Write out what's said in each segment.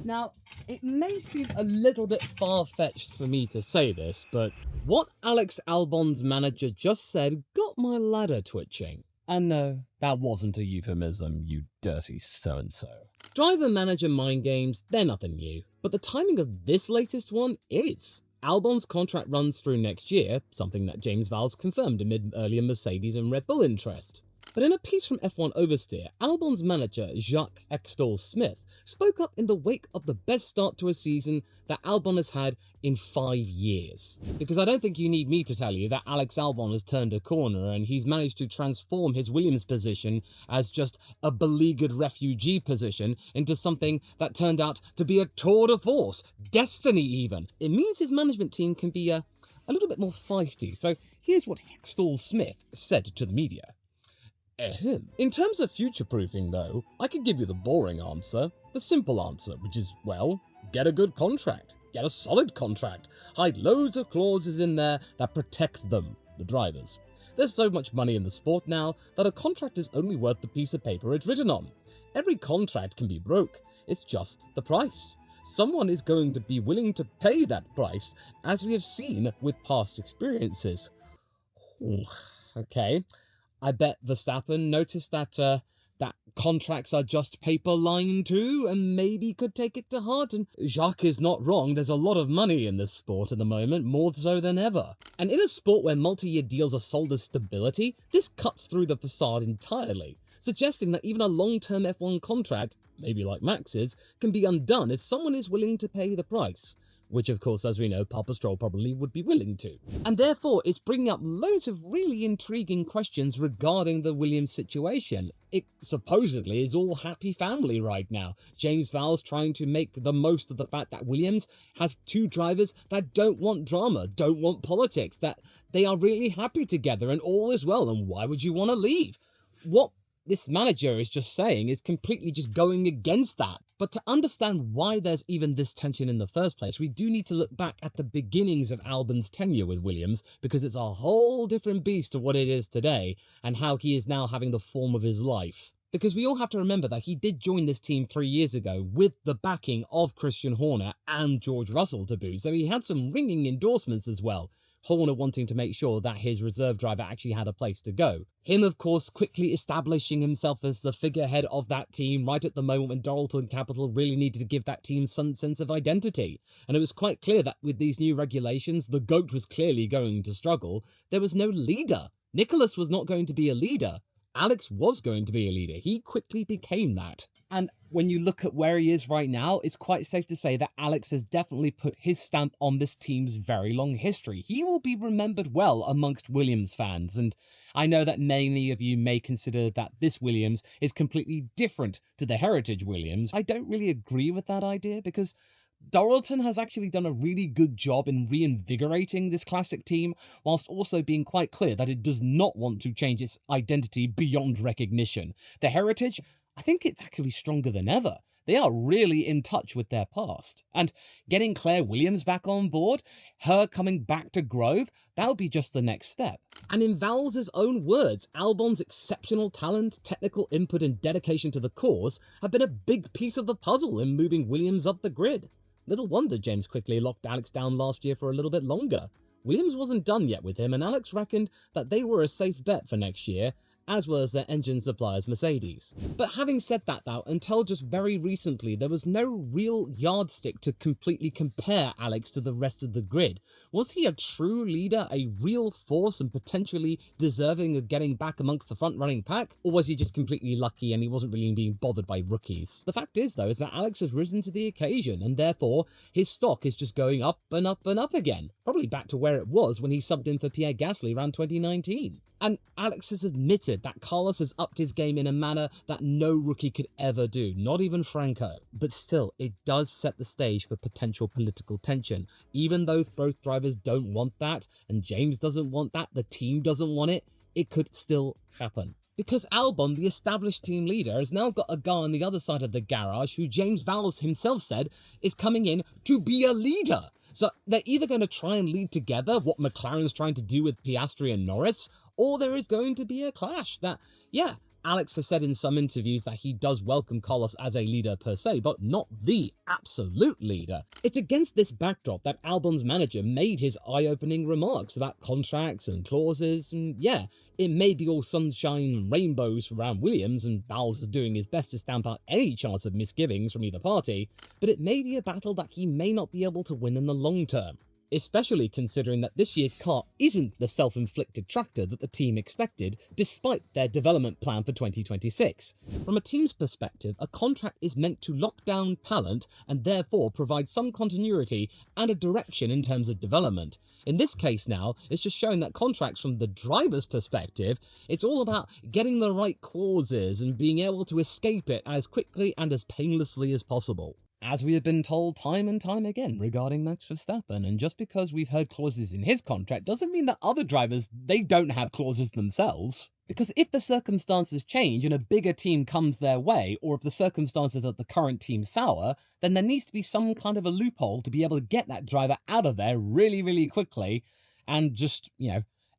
Now, it may seem a little bit far-fetched for me to say this, but what Alex Albon's manager just said got my ladder twitching. And no, that wasn't a euphemism, you dirty so-and-so. Driver-manager mind games, they're nothing new, but the timing of this latest one is. Albon's contract runs through next year, something that James Vowles confirmed amid earlier Mercedes and Red Bull interest. But in a piece from F1 Oversteer, Albon's manager, Jacques Extol-Smith, spoke up in the wake of the best start to a season that Albon has had in 5 years. Because I don't think you need me to tell you that Alex Albon has turned a corner and he's managed to transform his Williams position as just a beleaguered refugee position into something that turned out to be a tour de force, destiny even. It means his management team can be a little bit more feisty. So here's what Extol-Smith said to the media. In terms of future-proofing, though, I could give you the boring answer, the simple answer, which is, well, get a good contract. Get a solid contract. Hide loads of clauses in there that protect them, the drivers. There's so much money in the sport now that a contract is only worth the piece of paper it's written on. Every contract can be broke. It's just the price. Someone is going to be willing to pay that price, as we have seen with past experiences. Ooh, okay. I bet Verstappen noticed that contracts are just paper line too, and maybe could take it to heart. And Jacques is not wrong. There's a lot of money in this sport at the moment, more so than ever. And in a sport where multi-year deals are sold as stability, this cuts through the facade entirely, suggesting that even a long-term F1 contract, maybe like Max's, can be undone if someone is willing to pay the price. Which, of course, as we know, Papa Stroll probably would be willing to. And therefore, it's bringing up loads of really intriguing questions regarding the Williams situation. It supposedly is all happy family right now. James Vowles trying to make the most of the fact that Williams has 2 drivers that don't want drama, don't want politics, that they are really happy together and all is well, and why would you want to leave? What this manager is just saying is completely just going against that. But to understand why there's even this tension in the first place, we do need to look back at the beginnings of Albon's tenure with Williams, because it's a whole different beast to what it is today, and how he is now having the form of his life. Because we all have to remember that he did join this team 3 years ago with the backing of Christian Horner and George Russell to boot, so he had some ringing endorsements as well. Horner wanting to make sure that his reserve driver actually had a place to go. Him, of course, quickly establishing himself as the figurehead of that team right at the moment when Doralton Capital really needed to give that team some sense of identity. And it was quite clear that with these new regulations, the GOAT was clearly going to struggle. There was no leader. Nicholas was not going to be a leader. Alex was going to be a leader. He quickly became that. And when you look at where he is right now, it's quite safe to say that Alex has definitely put his stamp on this team's very long history. He will be remembered well amongst Williams fans, and I know that many of you may consider that this Williams is completely different to the heritage Williams. I don't really agree with that idea, because Doralton has actually done a really good job in reinvigorating this classic team, whilst also being quite clear that it does not want to change its identity beyond recognition. The heritage, I think it's actually stronger than ever. They are really in touch with their past. And getting Claire Williams back on board, her coming back to Grove, that'll be just the next step. And in Vowles' own words, Albon's exceptional talent, technical input and dedication to the cause have been a big piece of the puzzle in moving Williams up the grid. Little wonder James quickly locked Alex down last year for a little bit longer. Williams wasn't done yet with him, and Alex reckoned that they were a safe bet for next year, as well as their engine suppliers Mercedes. But having said that though, until just very recently, there was no real yardstick to completely compare Alex to the rest of the grid. Was he a true leader, a real force and potentially deserving of getting back amongst the front-running pack? Or was he just completely lucky and he wasn't really being bothered by rookies? The fact is though, is that Alex has risen to the occasion, and therefore his stock is just going up and up and up again. Probably back to where it was when he subbed in for Pierre Gasly around 2019. And Alex has admitted that Carlos has upped his game in a manner that no rookie could ever do, not even Franco. But still, it does set the stage for potential political tension. Even though both drivers don't want that, and James doesn't want that, the team doesn't want it, it could still happen. Because Albon, the established team leader, has now got a guy on the other side of the garage who James Vowles himself said is coming in to be a leader. So they're either going to try and lead together, what McLaren's trying to do with Piastri and Norris, or there is going to be a clash that, yeah, Alex has said in some interviews that he does welcome Carlos as a leader per se, but not the absolute leader. It's against this backdrop that Albon's manager made his eye-opening remarks about contracts and clauses, and yeah, it may be all sunshine and rainbows around Williams, and Vowles is doing his best to stamp out any chance of misgivings from either party, but it may be a battle that he may not be able to win in the long term. Especially considering that this year's car isn't the self-inflicted tractor that the team expected, despite their development plan for 2026. From a team's perspective, a contract is meant to lock down talent and therefore provide some continuity and a direction in terms of development. In this case now, it's just showing that contracts from the driver's perspective, it's all about getting the right clauses and being able to escape it as quickly and as painlessly as possible. As we have been told time and time again regarding Max Verstappen, and just because we've heard clauses in his contract doesn't mean that other drivers, they don't have clauses themselves. Because if the circumstances change and a bigger team comes their way, or if the circumstances of the current team sour, then there needs to be some kind of a loophole to be able to get that driver out of there really, really quickly and just,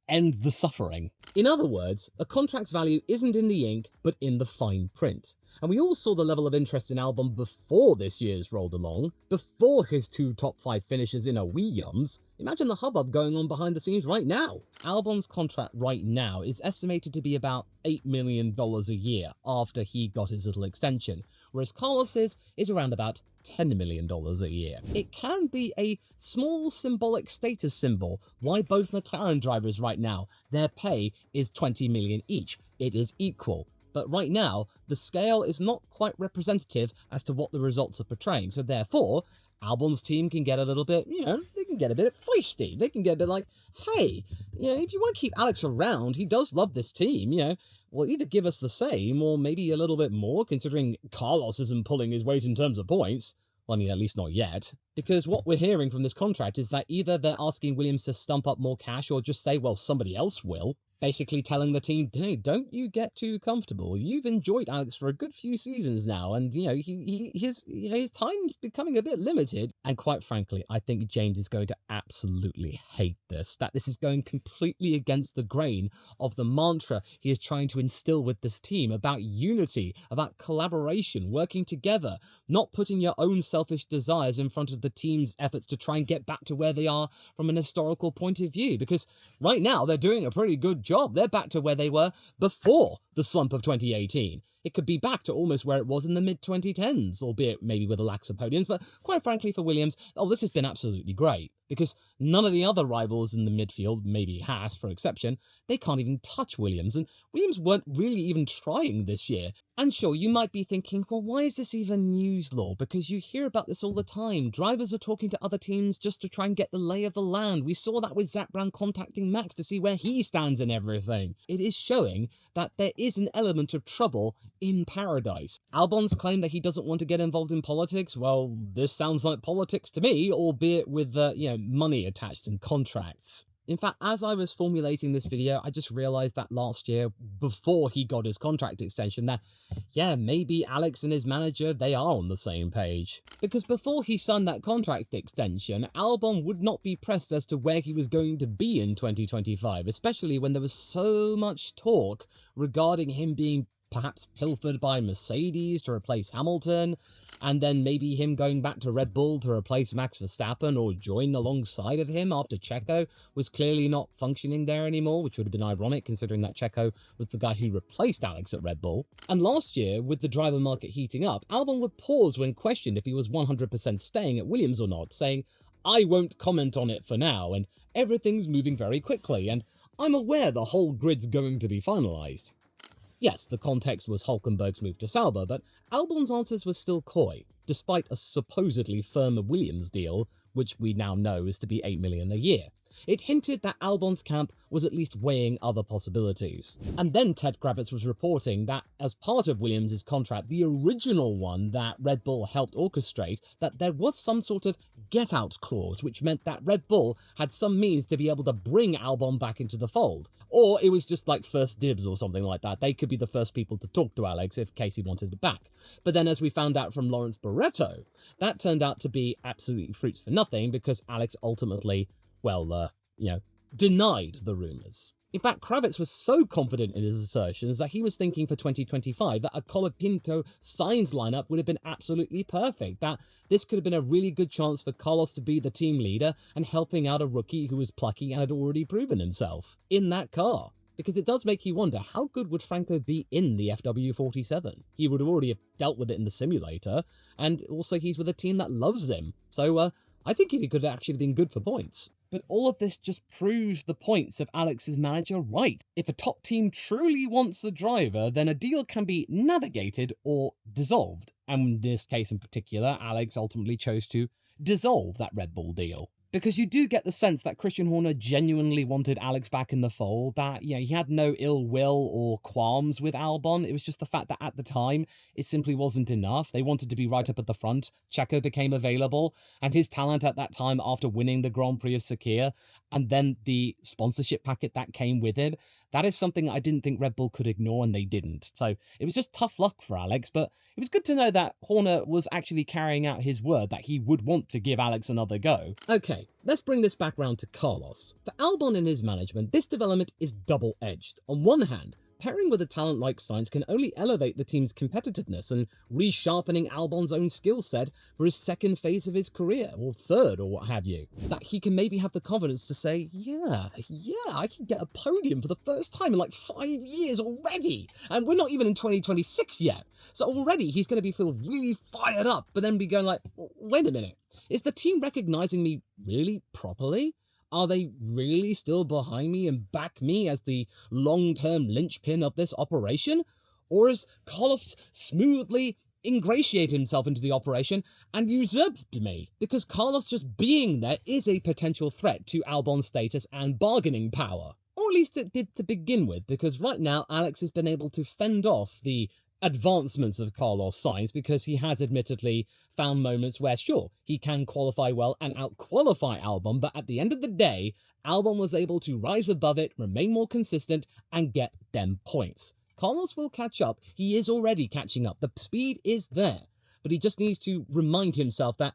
end the suffering. In other words, a contract's value isn't in the ink, but in the fine print. And we all saw the level of interest in Albon before this year's rolled along, before his 2 top 5 finishes in a Williams. Imagine the hubbub going on behind the scenes right now. Albon's contract right now is estimated to be about $8 million a year after he got his little extension, whereas Carlos's is around about $10 million a year. It can be a small symbolic status symbol why both McLaren drivers right now, their pay is $20 million each. It is equal. But right now, the scale is not quite representative as to what the results are portraying. So therefore, Albon's team can get a little bit, they can get a bit feisty. They can get a bit like, hey, if you want to keep Alex around, he does love this team, well, either give us the same or maybe a little bit more, considering Carlos isn't pulling his weight in terms of points. Well, at least not yet. Because what we're hearing from this contract is that either they're asking Williams to stump up more cash or just say, well, somebody else will. Basically telling the team, hey, don't you get too comfortable. You've enjoyed Alex for a good few seasons now, and, his time's becoming a bit limited. And quite frankly, I think James is going to absolutely hate this. That this is going completely against the grain of the mantra he is trying to instill with this team about unity, about collaboration, working together, not putting your own selfish desires in front of the team's efforts to try and get back to where they are from an historical point of view. Because right now, they're doing a pretty good job. They're back to where they were before the slump of 2018. It could be back to almost where it was in the mid-2010s, albeit maybe with a lack of podiums, but quite frankly for Williams, this has been absolutely great, because none of the other rivals in the midfield, maybe Haas for exception, they can't even touch Williams, and Williams weren't really even trying this year. And sure, you might be thinking, well, why is this even news, Law? Because you hear about this all the time. Drivers are talking to other teams just to try and get the lay of the land. We saw that with Zach Brown contacting Max to see where he stands in everything. It is showing that there is an element of trouble in paradise. Albon's claim that he doesn't want to get involved in politics, well, this sounds like politics to me, albeit with, money attached and contracts. In fact, as I was formulating this video, I just realized that last year, before he got his contract extension, that, maybe Alex and his manager, they are on the same page. Because before he signed that contract extension, Albon would not be pressed as to where he was going to be in 2025, especially when there was so much talk regarding him being perhaps pilfered by Mercedes to replace Hamilton, and then maybe him going back to Red Bull to replace Max Verstappen or join alongside of him after Checo was clearly not functioning there anymore, which would have been ironic considering that Checo was the guy who replaced Alex at Red Bull. And last year, with the driver market heating up, Albon would pause when questioned if he was 100% staying at Williams or not, saying, I won't comment on it for now, and everything's moving very quickly, and I'm aware the whole grid's going to be finalised. Yes, the context was Hülkenberg's move to Sauber, but Albon's answers were still coy, despite a supposedly firm Williams deal, which we now know is to be $8 million a year. It hinted that Albon's camp was at least weighing other possibilities. And then Ted Kravitz was reporting that as part of Williams' contract, the original one that Red Bull helped orchestrate, that there was some sort of get-out clause, which meant that Red Bull had some means to be able to bring Albon back into the fold. Or it was just like first dibs or something like that. They could be the first people to talk to Alex if Casey wanted it back. But then as we found out from Lawrence Barretto, that turned out to be absolutely fruits for nothing because Alex ultimately, denied the rumours. In fact, Kravitz was so confident in his assertions that he was thinking for 2025 that a Colapinto Sainz lineup would have been absolutely perfect, that this could have been a really good chance for Carlos to be the team leader and helping out a rookie who was plucky and had already proven himself in that car. Because it does make you wonder, how good would Franco be in the FW47? He would already have dealt with it in the simulator, and also he's with a team that loves him. So I think he could have actually been good for points. But all of this just proves the points of Alex's manager right. If a top team truly wants the driver, then a deal can be navigated or dissolved. And in this case in particular, Alex ultimately chose to dissolve that Red Bull deal. Because you do get the sense that Christian Horner genuinely wanted Alex back in the fold, that, he had no ill will or qualms with Albon. It was just the fact that at the time, it simply wasn't enough. They wanted to be right up at the front. Checo became available, and his talent at that time after winning the Grand Prix of Sakir, and then the sponsorship packet that came with it, that is something I didn't think Red Bull could ignore, and they didn't. So it was just tough luck for Alex, but it was good to know that Horner was actually carrying out his word that he would want to give Alex another go. Okay, let's bring this back round to Carlos. For Albon and his management, this development is double-edged. On one hand, pairing with a talent like Sainz can only elevate the team's competitiveness and resharpening Albon's own skill set for his second phase of his career, or third, or what have you. That he can maybe have the confidence to say, yeah, I can get a podium for the first time in like 5 years already, and we're not even in 2026 yet. So already he's going to be feeling really fired up, but then be going like, wait a minute, is the team recognizing me really properly? Are they really still behind me and back me as the long-term linchpin of this operation? Or has Carlos smoothly ingratiated himself into the operation and usurped me? Because Carlos just being there is a potential threat to Albon's status and bargaining power. Or at least it did to begin with, because right now Alex has been able to fend off the advancements of Carlos Sainz, because he has admittedly found moments where, sure, he can qualify well and out-qualify Albon, but at the end of the day, Albon was able to rise above it, remain more consistent, and get them points. Carlos will catch up. He is already catching up. The speed is there, but he just needs to remind himself that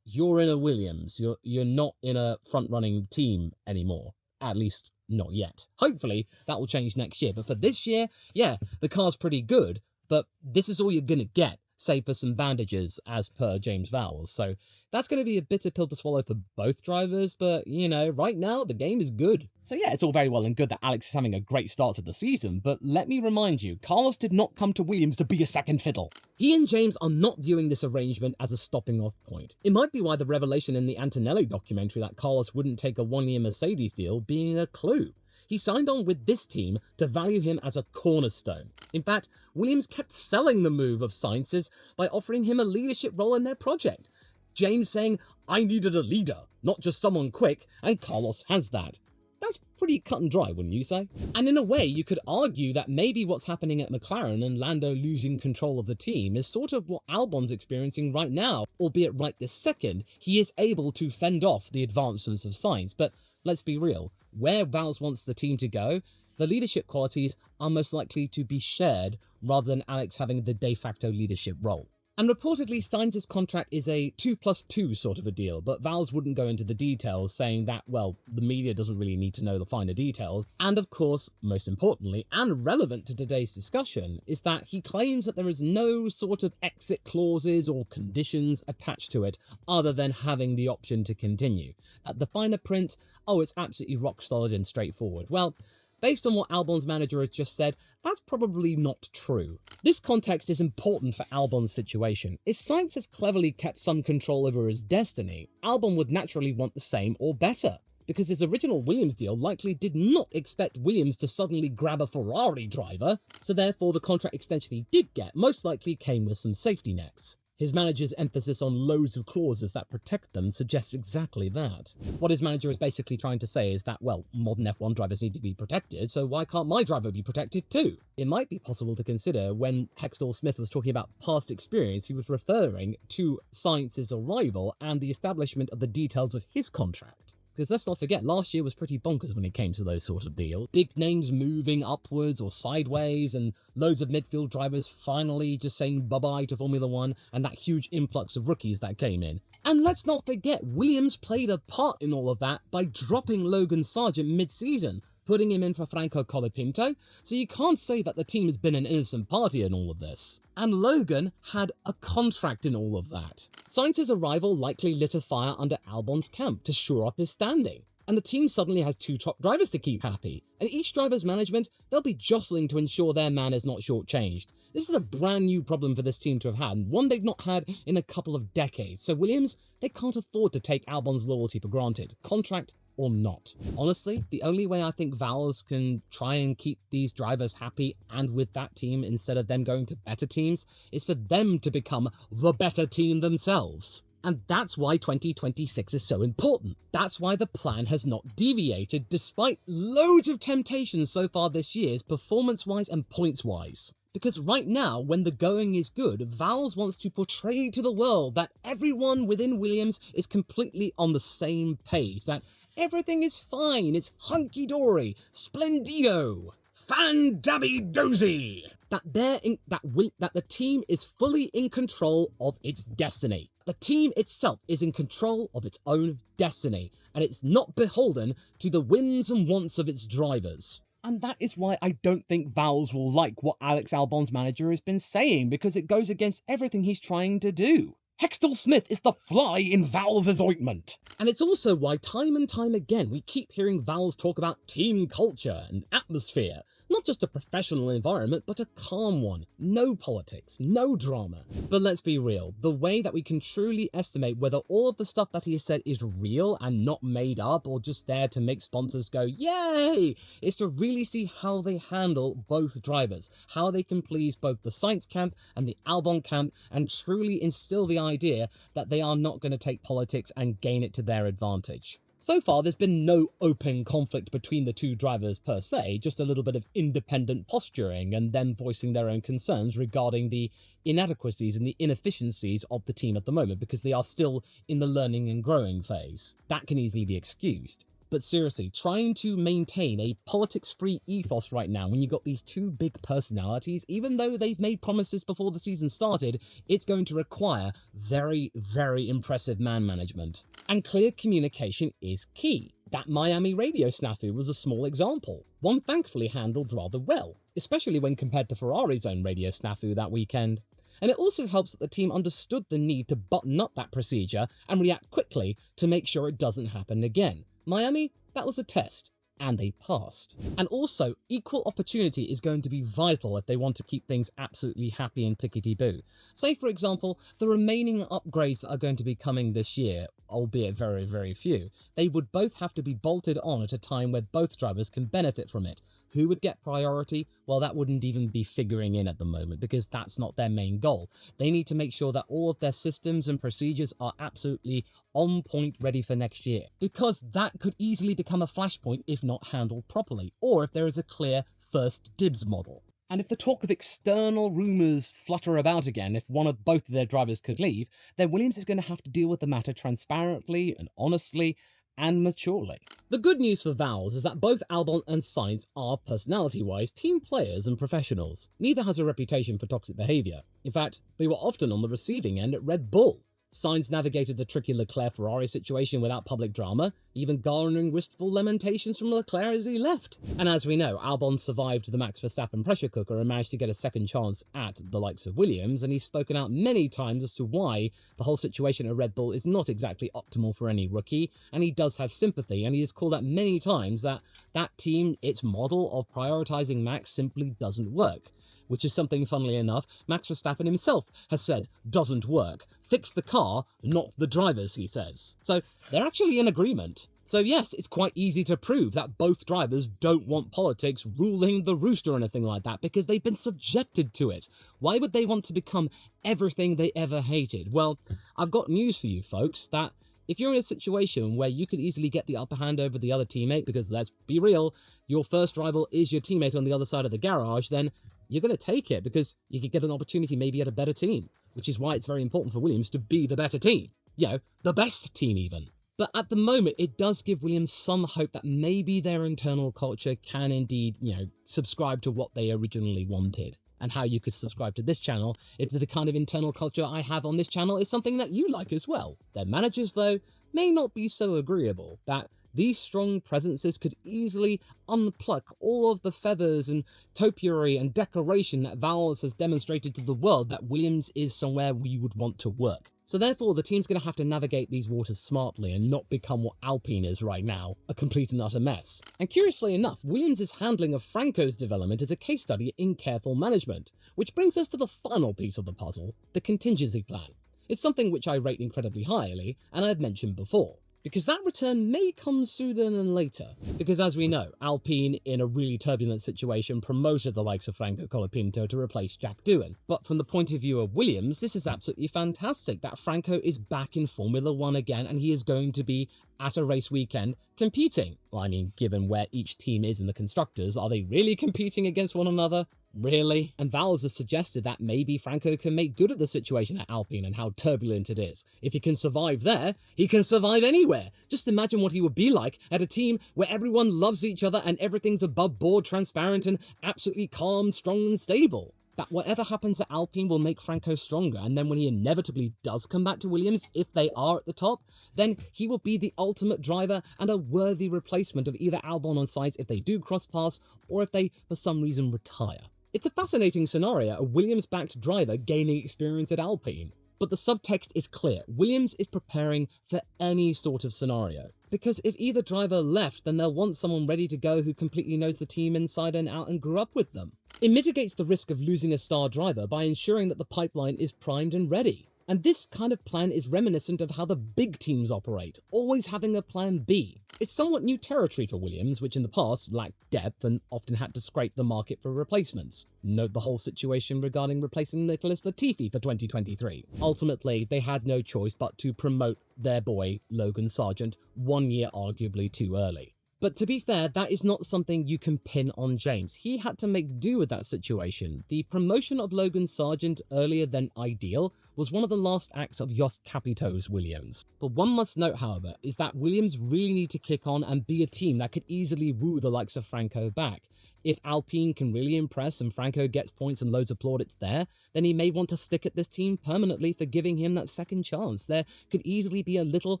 you're in a Williams. You're not in a front-running team anymore, at least not yet. Hopefully, that will change next year, but for this year, yeah, the car's pretty good, but this is all you're going to get, save for some bandages, as per James Vowles. So that's going to be a bitter pill to swallow for both drivers, but, right now, the game is good. So yeah, it's all very well and good that Alex is having a great start to the season, but let me remind you, Carlos did not come to Williams to be a second fiddle. He and James are not viewing this arrangement as a stopping off point. It might be why the revelation in the Antonelli documentary that Carlos wouldn't take a one-year Mercedes deal being a clue. He signed on with this team to value him as a cornerstone. In fact, Williams kept selling the move of Sainz's by offering him a leadership role in their project. James saying, I needed a leader, not just someone quick, and Carlos has that. That's pretty cut and dry, wouldn't you say? And in a way, you could argue that maybe what's happening at McLaren and Lando losing control of the team is sort of what Albon's experiencing right now, albeit right this second. He is able to fend off the advancements of Sainz, but let's be real, where Vowles wants the team to go, the leadership qualities are most likely to be shared rather than Alex having the de facto leadership role. And reportedly, Sainz's contract is a 2+2 sort of a deal, but Vowles wouldn't go into the details, saying that, well, the media doesn't really need to know the finer details. And of course, most importantly, and relevant to today's discussion, is that he claims that there is no sort of exit clauses or conditions attached to it, other than having the option to continue. At the finer print, it's absolutely rock solid and straightforward. Well, based on what Albon's manager has just said, that's probably not true. This context is important for Albon's situation. If Sainz has cleverly kept some control over his destiny, Albon would naturally want the same or better, because his original Williams deal likely did not expect Williams to suddenly grab a Ferrari driver, so therefore the contract extension he did get most likely came with some safety nets. His manager's emphasis on loads of clauses that protect them suggests exactly that. What his manager is basically trying to say is that, well, modern F1 drivers need to be protected, so why can't my driver be protected too? It might be possible to consider when Hextall Smith was talking about past experience, he was referring to Sainz's arrival and the establishment of the details of his contract. Because let's not forget, last year was pretty bonkers when it came to those sort of deals. Big names moving upwards or sideways, and loads of midfield drivers finally just saying bye-bye to Formula One, and that huge influx of rookies that came in. And let's not forget, Williams played a part in all of that by dropping Logan Sargent mid-season. putting him in for Franco Colapinto, so you can't say that the team has been an innocent party in all of this. And Logan had a contract in all of that. Sainz's arrival likely lit a fire under Albon's camp to shore up his standing. And the team suddenly has two top drivers to keep happy. And each driver's management, they'll be jostling to ensure their man is not shortchanged. This is a brand new problem for this team to have had, one they've not had in a couple of decades. So Williams, they can't afford to take Albon's loyalty for granted, contract or not. Honestly, the only way I think Vowles can try and keep these drivers happy and with that team instead of them going to better teams is for them to become the better team themselves. And that's why 2026 is so important. That's why the plan has not deviated despite loads of temptations so far this year, performance-wise and points-wise. Because right now, when the going is good, Vowles wants to portray to the world that everyone within Williams is completely on the same page, that everything is fine, it's hunky-dory, splendido, fan-dabby-dozy, that the team is fully in control of its destiny. The team itself is in control of its own destiny, and it's not beholden to the whims and wants of its drivers. And that is why I don't think Vowles will like what Alex Albon's manager has been saying, because it goes against everything he's trying to do. Hextall Smith is the fly in Vowles' ointment. And it's also why time and time again we keep hearing Vowles talk about team culture and atmosphere. Not just a professional environment, but a calm one. No politics, no drama. But let's be real, the way that we can truly estimate whether all of the stuff that he has said is real and not made up or just there to make sponsors go, yay, is to really see how they handle both drivers, how they can please both the Sainz camp and the Albon camp and truly instill the idea that they are not going to take politics and gain it to their advantage. So far, there's been no open conflict between the two drivers per se, just a little bit of independent posturing and them voicing their own concerns regarding the inadequacies and the inefficiencies of the team at the moment, because they are still in the learning and growing phase. That can easily be excused. But seriously, trying to maintain a politics-free ethos right now when you've got these two big personalities, even though they've made promises before the season started, it's going to require very, very impressive man management. And clear communication is key. That Miami radio snafu was a small example, one thankfully handled rather well, especially when compared to Ferrari's own radio snafu that weekend. And it also helps that the team understood the need to button up that procedure and react quickly to make sure it doesn't happen again. Miami, that was a test, and they passed. And also, equal opportunity is going to be vital if they want to keep things absolutely happy and tickety-boo. Say, for example, the remaining upgrades that are going to be coming this year, albeit very, very few, they would both have to be bolted on at a time where both drivers can benefit from it. Who would get priority? Well, that wouldn't even be figuring in at the moment because that's not their main goal. They need to make sure that all of their systems and procedures are absolutely on point, ready for next year. Because that could easily become a flashpoint if not handled properly, or if there is a clear first dibs model. And if the talk of external rumours flutter about again, if one of both of their drivers could leave, then Williams is going to have to deal with the matter transparently and honestly and maturely. The good news for Vowles is that both Albon and Sainz are, personality-wise, team players and professionals. Neither has a reputation for toxic behaviour. In fact, they were often on the receiving end at Red Bull. Sainz navigated the tricky Leclerc-Ferrari situation without public drama, even garnering wistful lamentations from Leclerc as he left. And as we know, Albon survived the Max Verstappen pressure cooker and managed to get a second chance at the likes of Williams, and he's spoken out many times as to why the whole situation at Red Bull is not exactly optimal for any rookie, and he does have sympathy, and he has called out many times that that team, its model of prioritising Max simply doesn't work. Which is something, funnily enough, Max Verstappen himself has said doesn't work. Fix the car, not the drivers, he says. So they're actually in agreement. So yes, it's quite easy to prove that both drivers don't want politics ruling the roost or anything like that because they've been subjected to it. Why would they want to become everything they ever hated? Well, I've got news for you folks, that if you're in a situation where you could easily get the upper hand over the other teammate, because let's be real, your first rival is your teammate on the other side of the garage, then you're going to take it because you could get an opportunity maybe at a better team, which is why it's very important for Williams to be the better team. You know, the best team even. But at the moment, it does give Williams some hope that maybe their internal culture can indeed, subscribe to what they originally wanted. And how you could subscribe to this channel if the kind of internal culture I have on this channel is something that you like as well. Their managers, though, may not be so agreeable. That these strong presences could easily unpluck all of the feathers and topiary and decoration that Vowles has demonstrated to the world that Williams is somewhere we would want to work. So therefore, the team's going to have to navigate these waters smartly and not become what Alpine is right now, a complete and utter mess. And curiously enough, Williams' handling of Franco's development is a case study in careful management, which brings us to the final piece of the puzzle, the contingency plan. It's something which I rate incredibly highly, and I've mentioned before, because that return may come sooner than later. Because as we know, Alpine, in a really turbulent situation, promoted the likes of Franco Colapinto to replace Jack Doohan. But from the point of view of Williams, this is absolutely fantastic that Franco is back in Formula 1 again, and he is going to be at a race weekend competing. Well, I mean, given where each team is in the constructors, are they really competing against one another? Really? And Vowles has suggested that maybe Franco can make good of the situation at Alpine and how turbulent it is. If he can survive there, he can survive anywhere. Just imagine what he would be like at a team where everyone loves each other and everything's above board, transparent and absolutely calm, strong and stable. That whatever happens at Alpine will make Franco stronger, and then when he inevitably does come back to Williams, if they are at the top, then he will be the ultimate driver and a worthy replacement of either Albon or Sainz if they do cross paths, or if they for some reason retire. It's a fascinating scenario, a Williams-backed driver gaining experience at Alpine. But the subtext is clear. Williams is preparing for any sort of scenario. Because if either driver left, then they'll want someone ready to go who completely knows the team inside and out and grew up with them. It mitigates the risk of losing a star driver by ensuring that the pipeline is primed and ready. And this kind of plan is reminiscent of how the big teams operate, always having a plan B. It's somewhat new territory for Williams, which in the past lacked depth and often had to scrape the market for replacements. Note the whole situation regarding replacing Nicholas Latifi for 2023. Ultimately, they had no choice but to promote their boy, Logan Sargent, 1 year arguably too early. But to be fair, that is not something you can pin on James. He had to make do with that situation. The promotion of Logan Sargent earlier than ideal was one of the last acts of Jost Capito's Williams. But one must note, however, is that Williams really need to kick on and be a team that could easily woo the likes of Franco back. If Alpine can really impress and Franco gets points and loads of plaudits there, then he may want to stick at this team permanently for giving him that second chance. There could easily be a little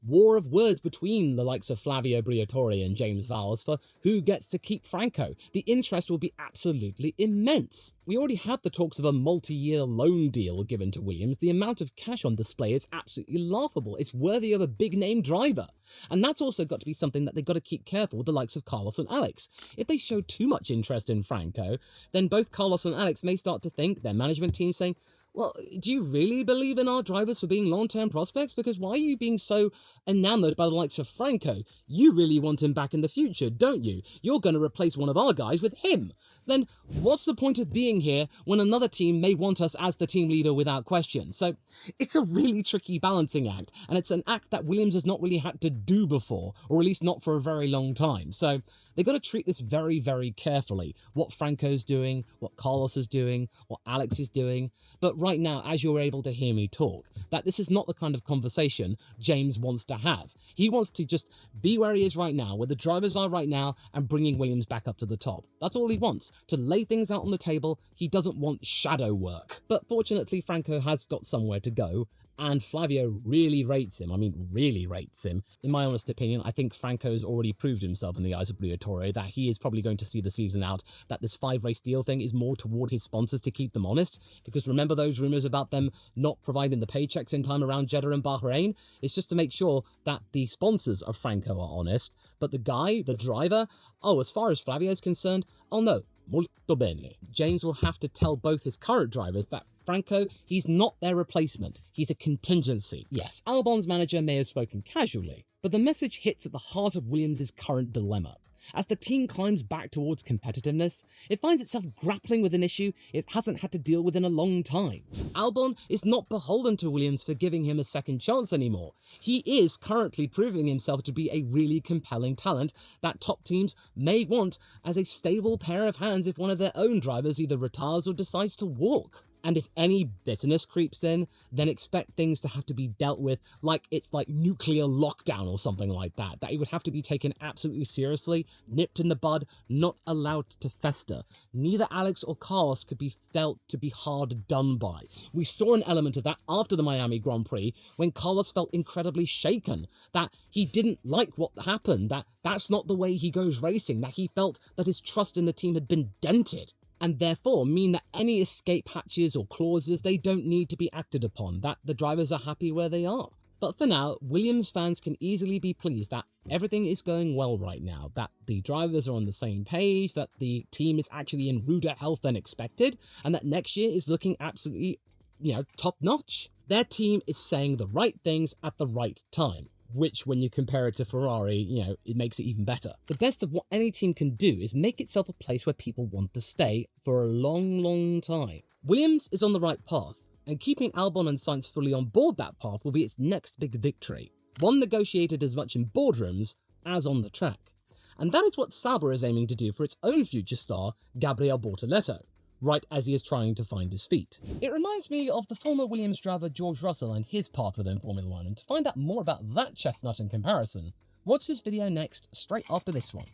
war of words between the likes of Flavio Briatore and James Vowles for who gets to keep Franco. The interest will be absolutely immense. We already have the talks of a multi-year loan deal given to Williams. The amount of cash on display is absolutely laughable. It's worthy of a big-name driver. And that's also got to be something that they've got to keep careful with the likes of Carlos and Alex. If they show too much interest in Franco, then both Carlos and Alex may start to think, their management team saying, well, do you really believe in our drivers for being long-term prospects? Because why are you being so enamored by the likes of Franco? You really want him back in the future, don't you? You're going to replace one of our guys with him. Then what's the point of being here when another team may want us as the team leader without question? So it's a really tricky balancing act, and it's an act that Williams has not really had to do before, or at least not for a very long time. So they've got to treat this very, very carefully. What Franco's doing, what Carlos is doing, what Alex is doing. But right now, as you're able to hear me talk, that this is not the kind of conversation James wants to have. He wants to just be where he is right now, where the drivers are right now, and bringing Williams back up to the top. That's all he wants, to lay things out on the table. He doesn't want shadow work. But fortunately, Franco has got somewhere to go, and Flavio really rates him. I mean, really rates him. In my honest opinion, I think Franco's already proved himself in the eyes of Briatore that he is probably going to see the season out, that this 5-race deal thing is more toward his sponsors to keep them honest. Because remember those rumours about them not providing the paychecks in time around Jeddah and Bahrain? It's just to make sure that the sponsors of Franco are honest. But the guy, the driver, oh, as far as Flavio's concerned, oh no, molto bene. James will have to tell both his current drivers that Franco, he's not their replacement. He's a contingency. Yes, Albon's manager may have spoken casually, but the message hits at the heart of Williams' current dilemma. As the team climbs back towards competitiveness, it finds itself grappling with an issue it hasn't had to deal with in a long time. Albon is not beholden to Williams for giving him a second chance anymore. He is currently proving himself to be a really compelling talent that top teams may want as a stable pair of hands if one of their own drivers either retires or decides to walk. And if any bitterness creeps in, then expect things to have to be dealt with like it's like nuclear lockdown or something like that. That it would have to be taken absolutely seriously, nipped in the bud, not allowed to fester. Neither Alex or Carlos could be felt to be hard done by. We saw an element of that after the Miami Grand Prix when Carlos felt incredibly shaken, that he didn't like what happened, that that's not the way he goes racing, that he felt that his trust in the team had been dented, and therefore mean that any escape hatches or clauses, they don't need to be acted upon, that the drivers are happy where they are. But for now, Williams fans can easily be pleased that everything is going well right now, that the drivers are on the same page, that the team is actually in ruder health than expected, and that next year is looking absolutely, top notch. Their team is saying the right things at the right time, which when you compare it to Ferrari, it makes it even better. The best of what any team can do is make itself a place where people want to stay for a long, long time. Williams is on the right path, and keeping Albon and Sainz fully on board that path will be its next big victory, one negotiated as much in boardrooms as on the track. And that is what Sauber is aiming to do for its own future star, Gabriel Bortoleto, right as he is trying to find his feet. It reminds me of the former Williams driver George Russell and his path within Formula 1, and to find out more about that chestnut in comparison, watch this video next, straight after this one.